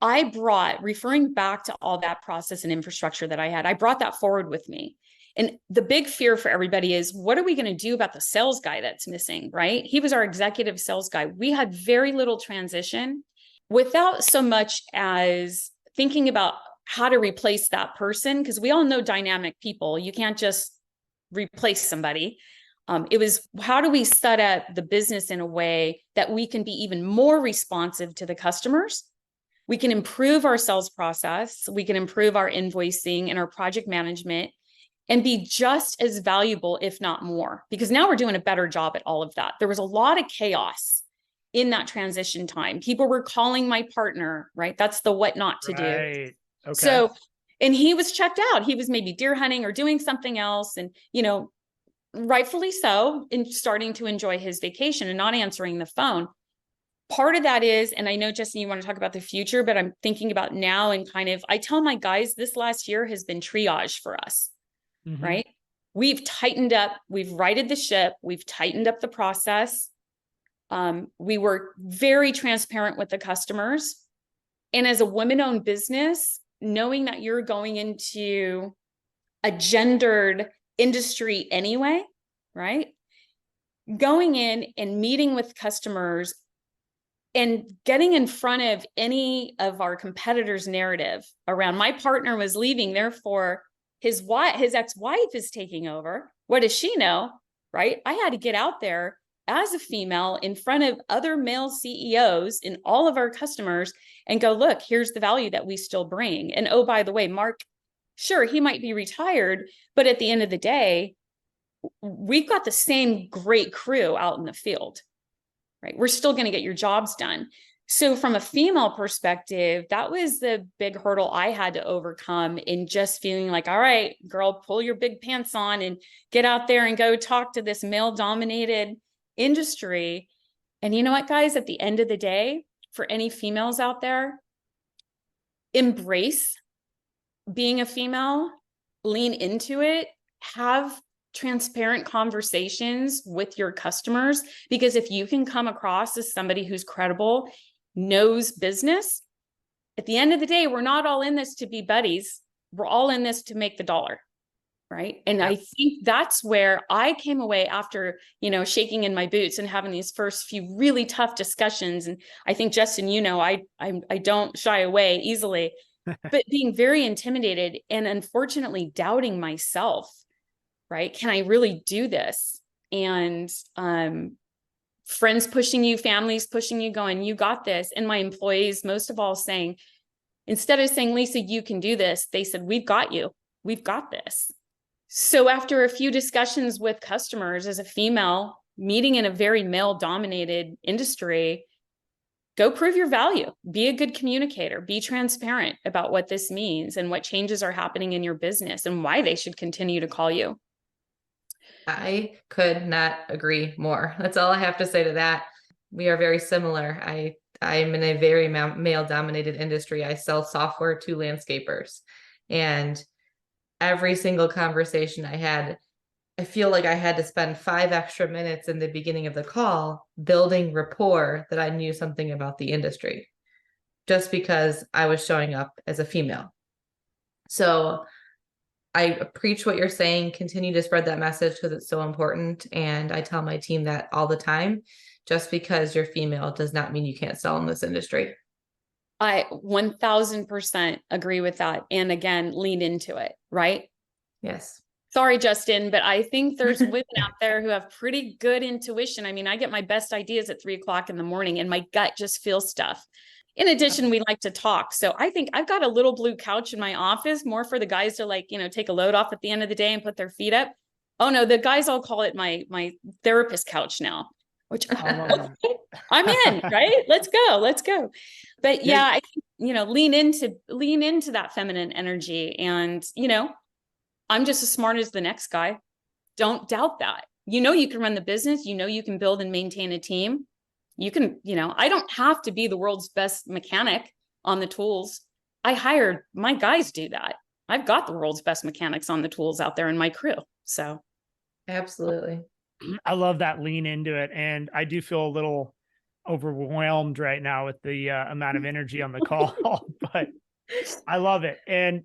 I brought, referring back to all that process and infrastructure that I had, I brought that forward with me. And the big fear for everybody is, what are we going to do about the sales guy that's missing, right? He was our executive sales guy. We had very little transition without so much as thinking about how to replace that person, because we all know dynamic people. You can't just replace somebody. It was, how do we set up the business in a way that we can be even more responsive to the customers? We can improve our sales process. We can improve our invoicing and our project management, and be just as valuable, if not more, because now we're doing a better job at all of that. There was a lot of chaos in that transition time. People were calling my partner, right? That's the what not to do. Okay. So, and he was checked out. He was maybe deer hunting or doing something else. And, rightfully so, in starting to enjoy his vacation and not answering the phone. Part of that is, and I know, Justin, you want to talk about the future, but I'm thinking about now, and I tell my guys, this last year has been triage for us. Mm-hmm. Right? We've tightened up, we've righted the ship, we've tightened up the process. We were very transparent with the customers. And as a women-owned business, knowing that you're going into a gendered industry anyway, right? Going in and meeting with customers and getting in front of any of our competitors' narrative around, my partner was leaving, therefore his ex-wife is taking over. What does she know, right? I had to get out there as a female in front of other male CEOs and all of our customers and go, look, here's the value that we still bring. And oh, by the way, Mark, sure, he might be retired, but at the end of the day, we've got the same great crew out in the field, right? We're still going to get your jobs done. So from a female perspective, that was the big hurdle I had to overcome, in just feeling like, all right, girl, pull your big pants on and get out there and go talk to this male-dominated industry. And you know what, guys, at the end of the day, for any females out there, embrace being a female, lean into it, have transparent conversations with your customers, because if you can come across as somebody who's credible, knows business, at the end of the day, we're not all in this to be buddies. We're all in this to make the dollar. Right. And I think that's where I came away after, shaking in my boots and having these first few really tough discussions. And I think, Justin, I don't shy away easily, but being very intimidated and unfortunately doubting myself. Right. Can I really do this? And friends pushing you, families pushing you, going, you got this. And my employees, most of all, saying, instead of saying, Lisa, you can do this, they said, we've got you. We've got this. So after a few discussions with customers as a female meeting in a very male dominated industry, go prove your value, be a good communicator, be transparent about what this means and what changes are happening in your business and why they should continue to call you. I could not agree more. That's all I have to say to that. We are very similar. I'm in a very male dominated industry. I sell software to landscapers, and every single conversation I had, I feel like I had to spend 5 extra minutes in the beginning of the call building rapport that I knew something about the industry, just because I was showing up as a female. So I preach what you're saying, continue to spread that message because it's so important. And I tell my team that all the time. Just because you're female does not mean you can't sell in this industry. I 1000% agree with that. And again, lean into it, right? Yes. Sorry, Justin, but I think there's women out there who have pretty good intuition. I mean, I get my best ideas at 3:00 in the morning and my gut just feels stuff. In addition, we like to talk. So I think I've got a little blue couch in my office, more for the guys to take a load off at the end of the day and put their feet up. Oh no, the guys all call it my therapist couch now, which I'm in, right? Let's go. But yeah, I think, lean into that feminine energy. And, I'm just as smart as the next guy. Don't doubt that. You can run the business. You can build and maintain a team. You can, I don't have to be the world's best mechanic on the tools. I hired my guys do that. I've got the world's best mechanics on the tools out there in my crew. So. Absolutely. I love that lean into it. And I do feel a little overwhelmed right now with the amount of energy on the call, but I love it. And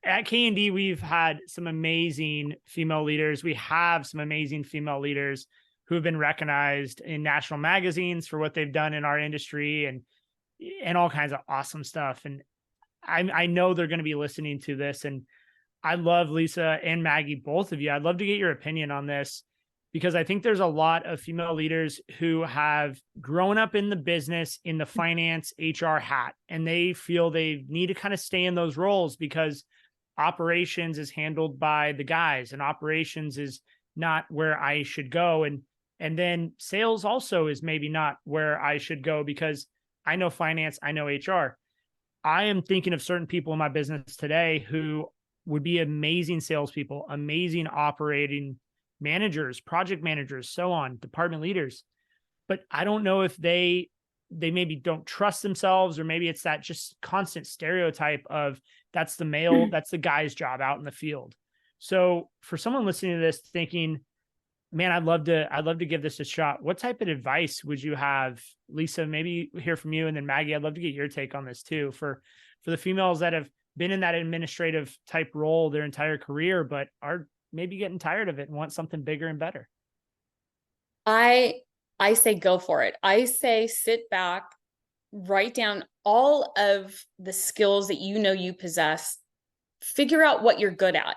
at K&D, we've had some amazing female leaders. We have some amazing female leaders who have been recognized in national magazines for what they've done in our industry and all kinds of awesome stuff. And I know they're going to be listening to this. And I love Lisa and Maggie, both of you. I'd love to get your opinion on this, because I think there's a lot of female leaders who have grown up in the business, in the finance HR hat, and they feel they need to kind of stay in those roles because operations is handled by the guys and operations is not where I should go. And then sales also is maybe not where I should go because I know finance, I know HR. I am thinking of certain people in my business today who would be amazing salespeople, amazing operating managers, project managers, so on, department leaders. But I don't know if they maybe don't trust themselves, or maybe it's that just constant stereotype of that's the male, that's the guy's job out in the field. So for someone listening to this thinking, man, I'd love to give this a shot, what type of advice would you have? Lisa, maybe hear from you, and then Maggie, I'd love to get your take on this too, for the females that have been in that administrative type role their entire career, but are maybe getting tired of it and want something bigger and better. I say go for it. I say sit back, write down all of the skills that you possess, figure out what you're good at.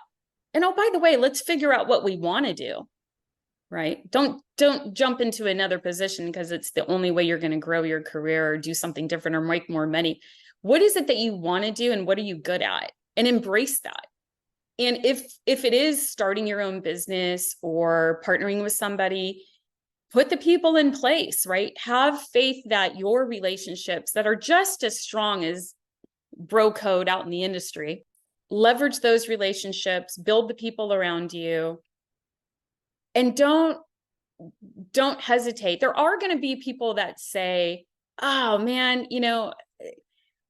And oh, by the way, let's figure out what we want to do. Right? Don't jump into another position because it's the only way you're going to grow your career or do something different or make more money. What is it that you want to do and what are you good at? And embrace that. And if it is starting your own business or partnering with somebody, put the people in place, right? Have faith that your relationships that are just as strong as bro code out in the industry, leverage those relationships, build the people around you. And don't hesitate. There are going to be people that say, oh man,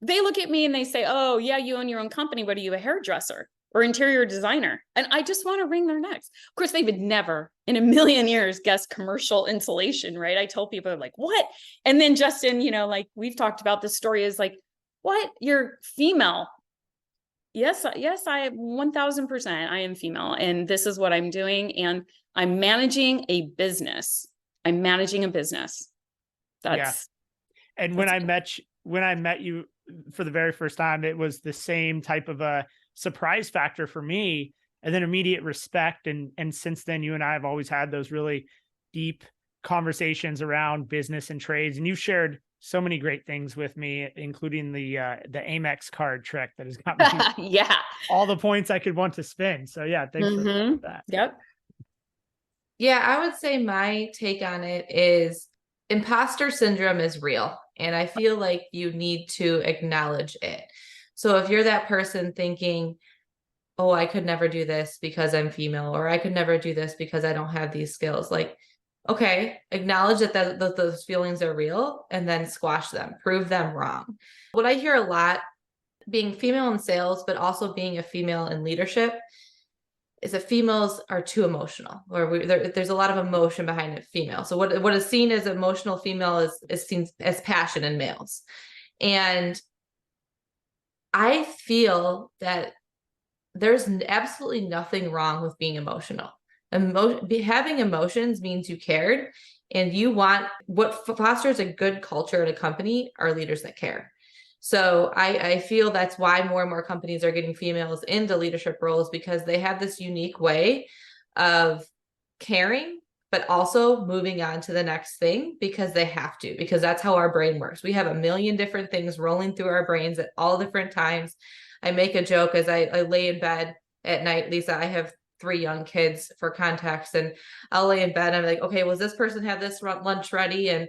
they look at me and they say, oh yeah, you own your own company. What are you, a hairdresser? or interior designer, and I just want to wring their necks. Of course, they would never in a million years guess commercial insulation, right? I tell people, like, what? And then Justin, like we've talked about this story, is like, what? You're female. Yes, I 1000%. I am female, and this is what I'm doing. And I'm managing a business. That's, yeah. And when I met you for the very first time, it was the same type of a surprise factor for me, and then immediate respect. And since then, you and I have always had those really deep conversations around business and trades. And you've shared so many great things with me, including the Amex card trick that has got me yeah, all the points I could want to spend. So yeah, thanks for that. Yep. Yeah, I would say my take on it is imposter syndrome is real. And I feel like you need to acknowledge it. So if you're that person thinking, oh, I could never do this because I'm female, or I could never do this because I don't have these skills, like, okay, acknowledge that those feelings are real, and then squash them, prove them wrong. What I hear a lot, being female in sales, but also being a female in leadership, is that females are too emotional, or there's a lot of emotion behind a female. So what is seen as emotional female is seen as passion in males. And I feel that there's absolutely nothing wrong with being emotional. Having emotions means you cared, and you want, what fosters a good culture at a company are leaders that care. So I feel that's why more and more companies are getting females into leadership roles, because they have this unique way of caring, but also moving on to the next thing because they have to, because that's how our brain works. We have a million different things rolling through our brains at all different times. I make a joke as I lay in bed at night, Lisa, I have 3 young kids for context, and I'll lay in bed and I'm like, okay, was this person have this lunch ready? And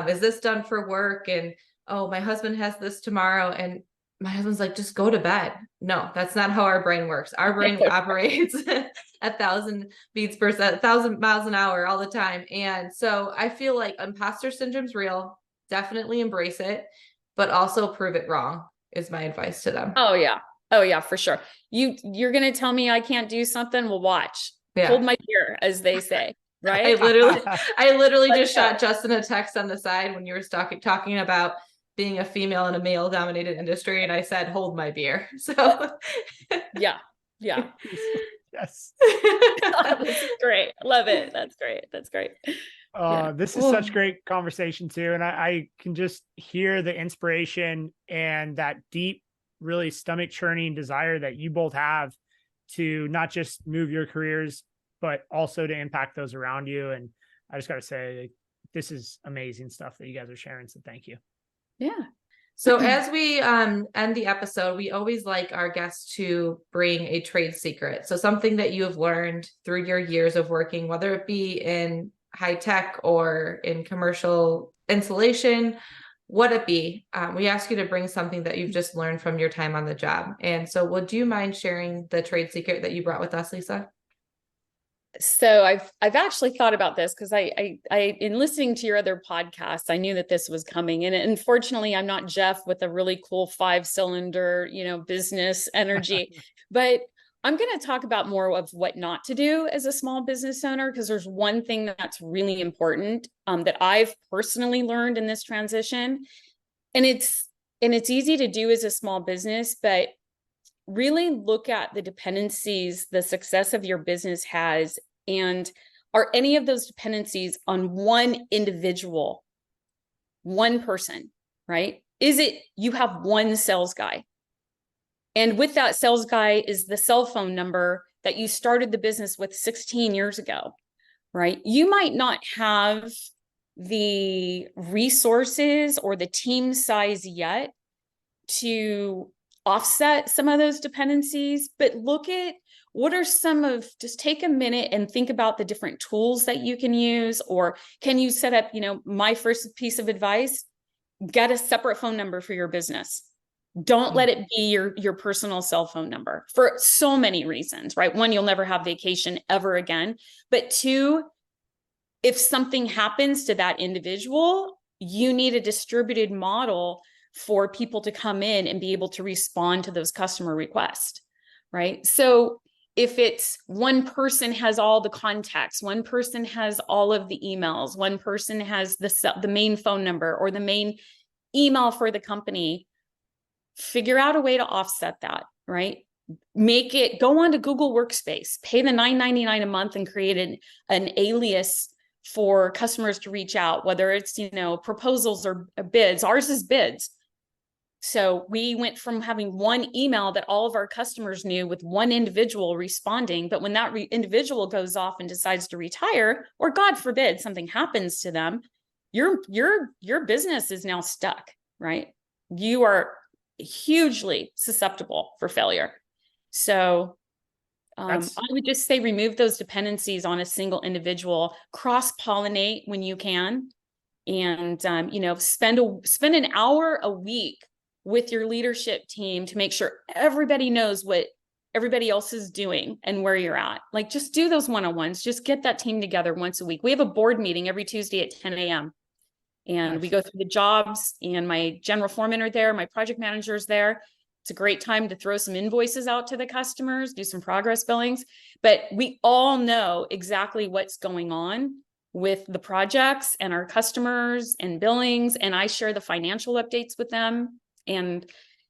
is this done for work? And oh, my husband has this tomorrow. And my husband's like, just go to bed. No, that's not how our brain works. Our brain operates 1,000 beats per second, 1,000 miles an hour all the time. And so I feel like imposter syndrome's real. Definitely embrace it, but also prove it wrong is my advice to them. Oh yeah, for sure. You're going to tell me I can't do something? Well, watch. Yeah. Hold my beer, as they say, right? I literally just shot Justin a text on the side when you were talking about being a female in a male dominated industry. And I said, hold my beer. So yeah. Yes. Oh, this is great. Love it. That's great. This is such great conversation too. And I can just hear the inspiration and that deep, really stomach churning desire that you both have to not just move your careers, but also to impact those around you. And I just got to say, this is amazing stuff that you guys are sharing. So thank you. Yeah. So as we end the episode, we always like our guests to bring a trade secret. So something that you have learned through your years of working, whether it be in high tech or in commercial insulation, what it be, we ask you to bring something that you've just learned from your time on the job. And so would you mind sharing the trade secret that you brought with us, Lisa? So I've actually thought about this because I in listening to your other podcasts, I knew that this was coming. And unfortunately, I'm not Jeff with a really cool 5-cylinder, business energy, but I'm going to talk about more of what not to do as a small business owner, because there's one thing that's really important that I've personally learned in this transition. And it's easy to do as a small business, but really look at the dependencies the success of your business has, and are any of those dependencies on one individual, one person, right? Is it you have one sales guy, and with that sales guy is the cell phone number that you started the business with 16 years ago, right? You might not have the resources or the team size yet to offset some of those dependencies, but look at what are just take a minute and think about the different tools that you can use, or can you set up, my first piece of advice, get a separate phone number for your business. Don't let it be your personal cell phone number for so many reasons, right? 1, you'll never have vacation ever again. But 2, if something happens to that individual, you need a distributed model for people to come in and be able to respond to those customer requests, right? So if it's one person has all the contacts, one person has all of the emails, one person has the main phone number or the main email for the company, figure out a way to offset that, right? Make it go on to Google Workspace, pay the $9.99 a month and create an alias for customers to reach out, whether it's, proposals or bids. Ours is bids. So we went from having one email that all of our customers knew with one individual responding. But when that individual goes off and decides to retire, or God forbid, something happens to them, your business is now stuck, right? You are hugely susceptible for failure. So I would just say remove those dependencies on a single individual, cross-pollinate when you can, and spend an hour a week with your leadership team to make sure everybody knows what everybody else is doing and where you're at. Like, just do those one-on-ones. Just get that team together once a week. We have a board meeting every Tuesday at 10 a.m. And we go through the jobs, and my general foremen are there. My project manager's there. It's a great time to throw some invoices out to the customers, do some progress billings, but we all know exactly what's going on with the projects and our customers and billings. And I share the financial updates with them, and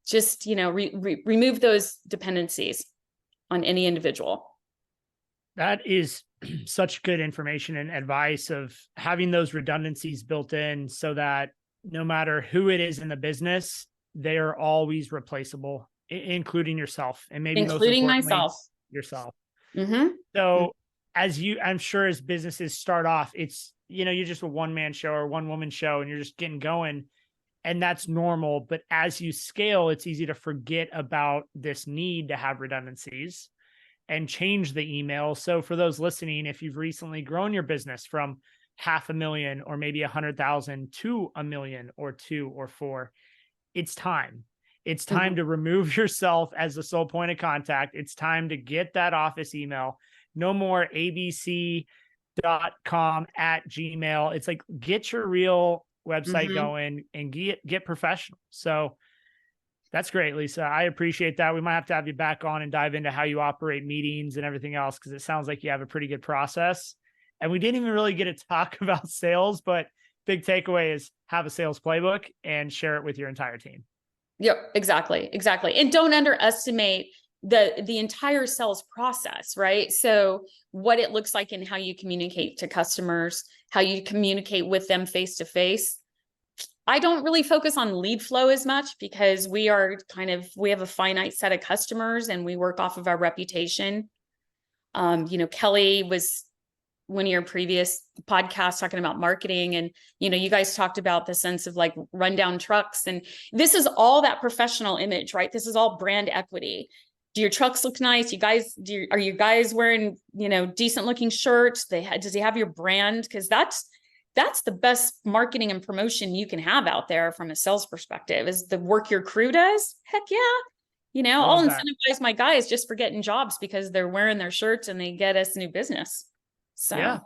just, remove those dependencies on any individual. That is such good information and advice of having those redundancies built in so that no matter who it is in the business, they are always replaceable, including yourself, and maybe including myself, yourself. Mm-hmm. So I'm sure as businesses start off, it's, you're just a one-man show or one-woman show and you're just getting going, and that's normal. But as you scale, it's easy to forget about this need to have redundancies and change the email. So for those listening, if you've recently grown your business from $500,000 or maybe 100,000 to $1 million or 2 or 4, it's time. It's time to remove yourself as the sole point of contact. It's time to get that office email. No more abc.com@gmail. It's like, get your real website going and get professional. So that's great, Lisa. I appreciate that. We might have to have you back on and dive into how you operate meetings and everything else, because it sounds like you have a pretty good process. And we didn't even really get to talk about sales, but big takeaway is have a sales playbook and share it with your entire team. Yep, exactly. And don't underestimate the entire sales process, right? So what it looks like and how you communicate to customers, how you communicate with them face to face. I don't really focus on lead flow as much, because we have a finite set of customers and we work off of our reputation. Kelly was one of your previous podcasts talking about marketing, and, you guys talked about the sense of like rundown trucks, and this is all that professional image, right? This is all brand equity. Do your trucks look nice? Are you guys wearing, decent looking shirts? Does he have your brand? Because that's the best marketing and promotion you can have out there from a sales perspective, is the work your crew does. Heck yeah. I'll incentivize my guys just for getting jobs because they're wearing their shirts and they get us new business. So,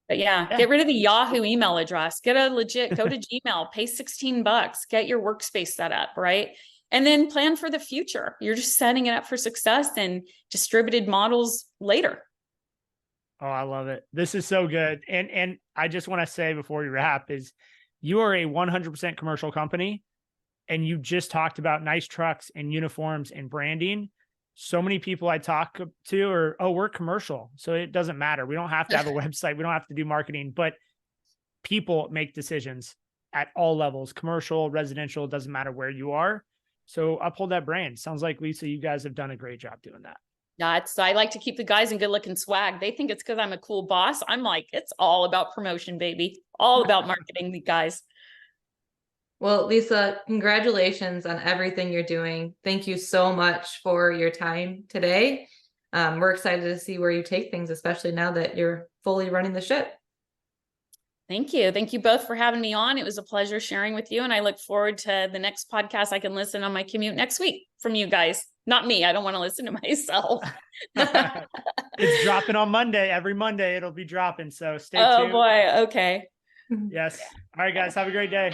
but get rid of the Yahoo email address, go to Gmail, pay $16, get your workspace set up, right? And then plan for the future. You're just setting it up for success and distributed models later. Oh, I love it. This is so good. And I just want to say before we wrap is, you are a 100% commercial company, and you just talked about nice trucks and uniforms and branding. So many people I talk to are, we're commercial, so it doesn't matter. We don't have to have a website. We don't have to do marketing, but people make decisions at all levels, commercial, residential, it doesn't matter where you are. So uphold that brand. Sounds like, Lisa, you guys have done a great job doing that. I like to keep the guys in good looking swag. They think it's because I'm a cool boss. I'm like, it's all about promotion, baby. All about marketing, the guys. Well, Lisa, congratulations on everything you're doing. Thank you so much for your time today. We're excited to see where you take things, especially now that you're fully running the ship. Thank you. Thank you both for having me on. It was a pleasure sharing with you, and I look forward to the next podcast I can listen on my commute next week from you guys. Not me. I don't want to listen to myself. It's dropping on Monday. Every Monday it'll be dropping. So stay tuned. Oh boy. Okay. Yes. All right, guys. Have a great day.